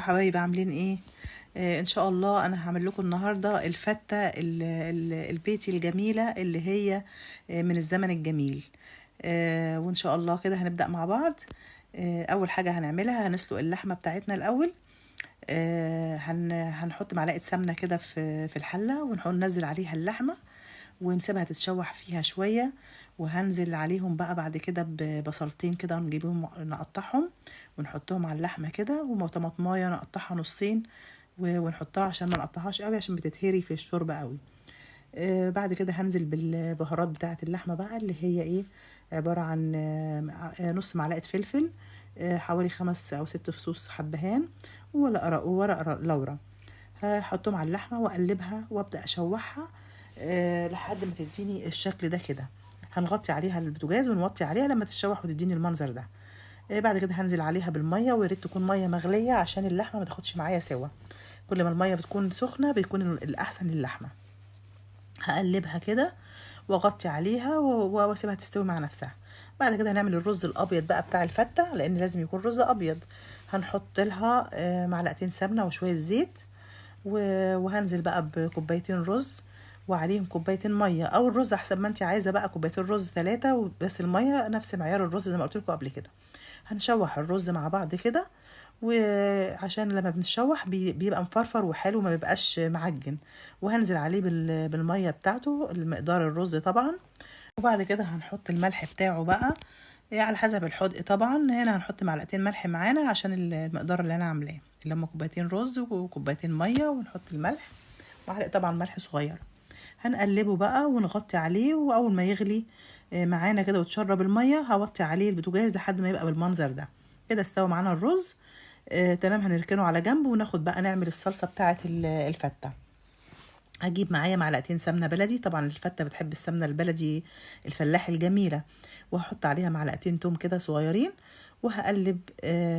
حبايبي عاملين ايه؟ ان شاء الله انا هعمل لكم النهارده الفته البيتي الجميله اللي هي من الزمن الجميل. وان شاء الله كده هنبدا مع بعض. اول حاجه هنعملها هنسلق اللحمه بتاعتنا الاول. هنحط معلقه سمنه كده في الحله وننزل عليها اللحمه ونسيبها تتشوح فيها شويه. وهنزل عليهم بقى بعد كده ببصلتين كده نجيبهم نقطعهم ونحطهم على اللحمه كده، وطماطمايه نقطعها نصين ونحطها عشان ما نقطعهاش قوي عشان بتتهري في الشوربه قوي. بعد كده هنزل بالبهارات بتاعه اللحمه بقى اللي هي ايه، عباره عن نص معلقه فلفل، حوالي 5 أو 6 فصوص حبهان، وورق لورا. هحطهم على اللحمه واقلبها وابدا اشوحها لحد ما تديني الشكل ده كده. هنغطي عليها البوتاجاز ونوطي عليها لما تتشوح وتديني المنظر ده. بعد كده هنزل عليها بالميه، ويا ريت تكون ميه مغليه عشان اللحمه ما تاخدش معايا سوا. كل ما الميه بتكون سخنه بيكون الاحسن للحمه. هقلبها كده واغطي عليها واسيبها تستوي مع نفسها. بعد كده هنعمل الرز الابيض بقى بتاع الفته، لان لازم يكون رز ابيض. هنحط لها معلقتين سمنه وشويه زيت، وهنزل بقى بكوبايتين رز وعليهم كوبايتين ميه، او الرز حسب ما انت عايزه بقى، كوبايتين رز 3 بس الميه نفس معيار الرز زي ما قلت لكم قبل كده. هنشوح الرز مع بعض كده، وعشان لما بنشوح بيبقى مفرفر وحلو ما بيبقاش معجن. وهنزل عليه بالميه بتاعته المقدار الرز طبعا. وبعد كده هنحط الملح بتاعه بقى على حسب الحدق طبعا. هنا هنحط معلقتين ملح معانا عشان المقدار اللي انا عاملاه، اللي هما كوبايتين رز وكوبايتين ميه، ونحط الملح معلقه طبعا ملح صغير. هنقلبه بقى ونغطي عليه، واول ما يغلي معانا كده وتشرب الميه هوطي عليه البوتاجاز لحد ما يبقى بالمنظر ده. كده استوى معانا الرز. تمام، هنركنه على جنب وناخد بقى نعمل الصلصه بتاعه الفته. هجيب معايا معلقتين سمنه بلدي، طبعا الفته بتحب السمنه البلدي الفلاح الجميله. وهحط عليها معلقتين توم كده صغيرين، وهقلب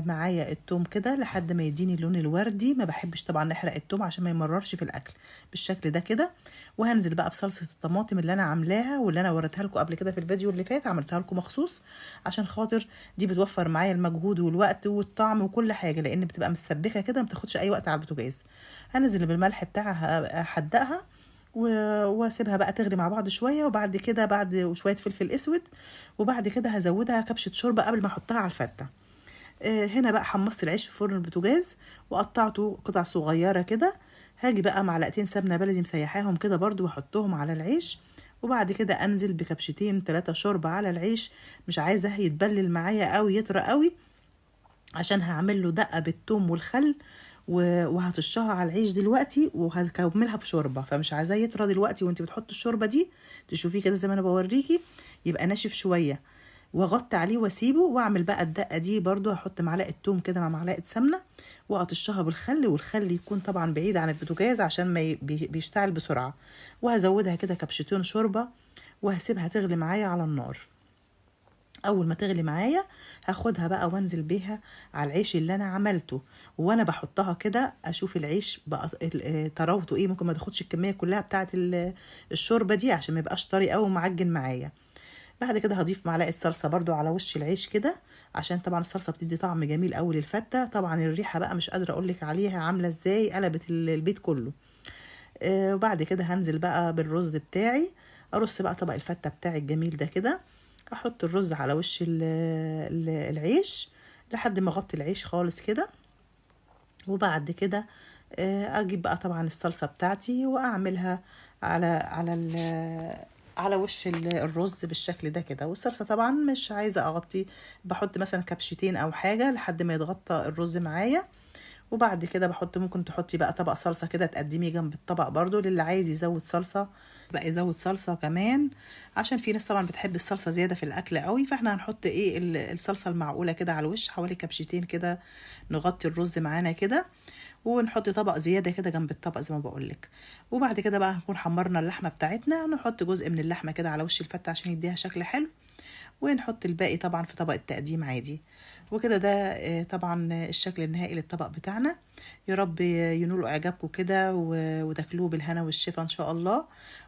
معايا التوم كده لحد ما يديني اللون الوردي. ما بحبش طبعا نحرق التوم عشان ما يمررش في الاكل بالشكل ده كده. وهنزل بقى بصلصه الطماطم اللي انا عاملاها واللي انا وريتها لكم قبل كده في الفيديو اللي فات، عملتها لكم مخصوص عشان خاطر دي بتوفر معايا المجهود والوقت والطعم وكل حاجه، لان بتبقى مسبكه كده ما بتاخدش اي وقت على البوتاجاز. هنزل بالملح بتاعها احدقها واسيبها بقى تغلي مع بعض شويه، وبعد كده بعد وشويه فلفل اسود، وبعد كده هزودها كبشه شوربه قبل ما احطها على الفته. هنا بقى حمصت العيش في فرن البوتاجاز وقطعته قطع صغيره كده. هاجي بقى معلقتين سمنه بلدي مسيحاهم كده برضو واحطهم على العيش، وبعد كده انزل بكبشتين 3 شوربه على العيش. مش عايزاه يتبلل معايا قوي يطرى قوي، عشان هعمل له دقه بالثوم والخل وهتشها على العيش دلوقتي وهكملها بشوربه، فمش عايزاه يطرى دلوقتي وانت بتحطي الشوربه دي. تشوفيه كده زي ما انا بوريكي، يبقى ناشف شويه. واغطي عليه واسيبه واعمل بقى الدقه دي برضو. هحط معلقه توم كده مع معلقه سمنه واطشها بالخل، والخل يكون طبعا بعيد عن البوتاجاز عشان ما بيشتعل بسرعه. وهزودها كده كبشتين شوربه وهسيبها تغلي معايا على النار. اول ما تغلي معايا هاخدها بقى وانزل بيها على العيش اللي انا عملته. وانا بحطها كده اشوف العيش بقى طراوته ايه. ممكن ما تاخدش الكميه كلها بتاعه الشوربه دي عشان ما يبقاش طري قوي ومعجن معايا. بعد كده هضيف معلقه صلصه برضو على وش العيش كده، عشان طبعا الصلصه بتدي طعم جميل قوي للفته. طبعا الريحه بقى مش قادره اقولك عليها عامله ازاي، قلبت البيت كله. وبعد كده هنزل بقى بالرز بتاعي. ارص بقى طبق الفته بتاعي الجميل ده كده. احط الرز على وش العيش لحد ما اغطي العيش خالص كده. وبعد كده اجيب بقى طبعا الصلصه بتاعتي واعملها على وش الرز بالشكل ده كده. والصلصه طبعا مش عايزه اغطي، بحط مثلا كبشتين او حاجه لحد ما يتغطى الرز معايا. وبعد كده بحط، ممكن تحطي بقى طبق صلصة كده تقدميه جنب الطبق برضو للي عايز يزود صلصة بقى يزود صلصة كمان. عشان في ناس طبعا بتحب الصلصة زيادة في الأكل قوي، فاحنا هنحط ايه الصلصة المعقولة كده على الوش، حوالي كبشتين كده نغطي الرز معانا كده. ونحط طبق زيادة كده جنب الطبق زي ما بقولك. وبعد كده بقى هنكون حمرنا اللحمة بتاعتنا، نحط جزء من اللحمة كده على وش الفتة عشان يديها شكل حلو، ونحط الباقي طبعا في طبق التقديم عادي. وكده ده طبعا الشكل النهائي للطبق بتاعنا. يا رب ينول اعجابكم كده وتاكلوه بالهنا والشفا ان شاء الله.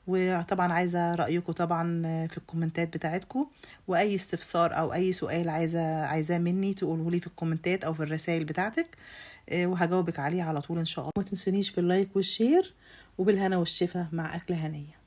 وطبعا عايزه رايكم طبعا في الكومنتات بتاعتكم، واي استفسار او اي سؤال عايزاه مني تقوله لي في الكومنتات او في الرسائل بتاعتك، وهجاوبك عليه على طول ان شاء الله. ما تنسونيش في اللايك والشير، وبالهنا والشفا مع اكله هنيه.